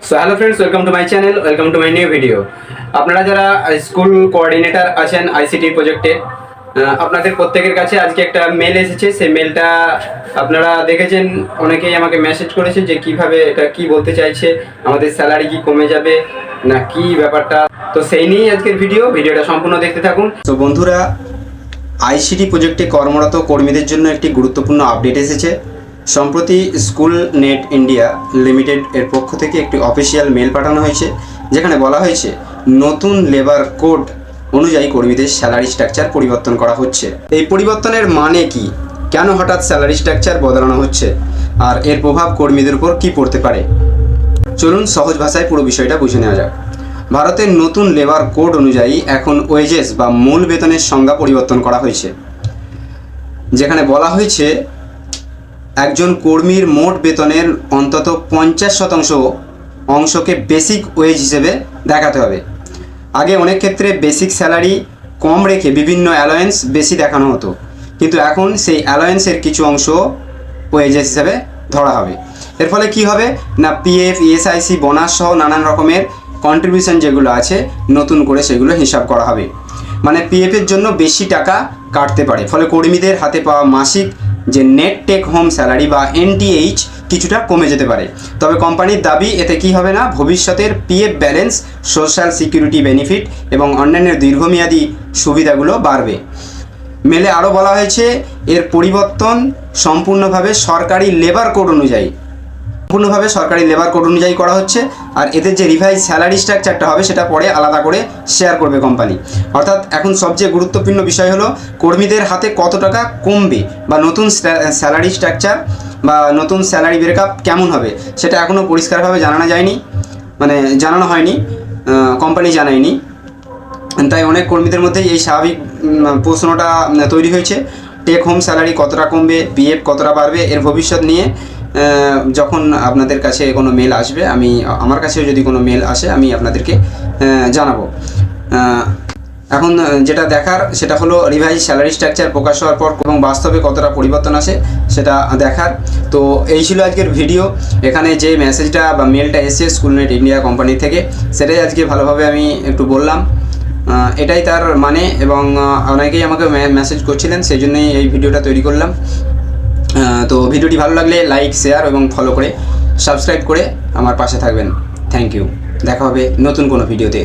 So hello friends, welcome to my channel, welcome to my new video. আপনারা যারা school coordinator আছেন ICT প্রজেক্টে, আপনাদের প্রত্যেকের কাছে আজকে একটা মেল এসেছে। সেই মেলটা আপনারা দেখেছেন, অনেকেই আমাকে মেসেজ করেছে যে কিভাবে এটা কি বলতে চাইছে, আমাদের স্যালারি কি কমে যাবে না কি ব্যাপারটা। তো সেই নিয়েই আজকের ভিডিওটা সম্পূর্ণ দেখতে থাকুন। তো বন্ধুরা, আইসিটি প্রজেক্টে কর্মরত কর্মীদের জন্য একটি গুরুত্বপূর্ণ আপডেট এসেছে। সম্প্রতি স্কুল নেট ইন্ডিয়া লিমিটেড এর পক্ষ থেকে একটি অফিসিয়াল মেল পাঠানো হয়েছে, যেখানে বলা হয়েছে নতুন লেবার কোড অনুযায়ী কর্মীদের স্যালারি স্ট্রাকচার পরিবর্তন করা হচ্ছে। এই পরিবর্তনের মানে কি, কেন হঠাৎ স্যালারি স্ট্রাকচার বদলানো হচ্ছে, আর এর প্রভাব কর্মীদের উপর কী পড়তে পারে, চলুন সহজ ভাষায় পুরো বিষয়টা বুঝে নেওয়া যাক। ভারতের নতুন লেবার কোড অনুযায়ী এখন ওয়েজেস বা মূল বেতনের সংজ্ঞা পরিবর্তন করা হয়েছে, যেখানে বলা হয়েছে একজন কর্মীর মোট বেতনের অন্তত 50% অংশকে বেসিক ওয়েজ হিসেবে দেখাতে হবে। আগে অনেক ক্ষেত্রে বেসিক স্যালারি কম রেখে বিভিন্ন অ্যালায়েন্স বেশি দেখানো হতো, কিন্তু এখন সেই অ্যালায়েন্সের কিছু অংশ ওয়েজেস হিসেবে ধরা হবে। এর ফলে কি হবে না, পিএফ, ইএসআইসি, বোনাস সহ নানান রকমের কন্ট্রিবিউশন যেগুলো আছে নতুন করে সেগুলো হিসাব করা হবে। মানে পিএফের জন্য বেশি টাকা কাটতে পারে, ফলে কর্মীদের হাতে পাওয়া মাসিক যে নেট টেক হোম স্যালারি বা এনটিএইচ কিছুটা কমে যেতে পারে। তবে কোম্পানির দাবি, এতে কি হবে না, ভবিষ্যতের PF balance, social security benefit এবং অন্যান্য দীর্ঘমেয়াদী সুবিধাগুলো বাড়বে। মেলে আরও বলা হয়েছে এর পরিবর্তন সম্পূর্ণভাবে সরকারি লেবার কোড অনুযায়ী করা হচ্ছে, আর এদের যে রিভাইজ স্যালারি স্ট্রাকচারটা হবে সেটা পরে আলাদা করে শেয়ার করবে কোম্পানি। অর্থাৎ এখন সবচেয়ে গুরুত্বপূর্ণ বিষয় হলো কর্মীদের হাতে কত টাকা কমবে, বা নতুন স্যালারি স্ট্রাকচার বা নতুন স্যালারি ব্রেকআপ কেমন হবে সেটা এখনও পরিষ্কারভাবে জানানো হয়নি, কোম্পানি জানায়নি। তাই অনেক কর্মীদের মধ্যে এই স্বাভাবিক প্রশ্নটা তৈরি হয়েছে, টেক হোম স্যালারি কতটা কমবে, পিএফ কতটা বাড়বে, এর ভবিষ্যৎ নিয়ে যখন আপনাদের কাছে কোনো মেল আসবে, আমার কাছেও যদি কোনো মেল আসে আমি আপনাদেরকে জানাবো। এখন যেটা দেখার সেটা হলো রিভাইজ স্যালারি স্ট্রাকচার প্রকাশ হওয়ার পর এবং বাস্তবে কতটা পরিবর্তন আসে সেটা দেখার। তো এই ছিল আজকের ভিডিও। এখানে যে মেসেজটা বা মেলটা এসেছে স্কুল নেট ইন্ডিয়া কোম্পানি থেকে, সেটাই আজকে ভালোভাবে আমি একটু বললাম। এটাই তার মানে, এবং অনেকেই আমাকে মেসেজ করছিলেন, সেই জন্যই এই ভিডিওটা তৈরি করলাম। তো ভিডিওটি ভালো লাগলে লাইক, শেয়ার এবং ফলো করে সাবস্ক্রাইব করে আমার পাশে থাকবেন। Thank you. দেখা হবে নতুন কোনো ভিডিওতে।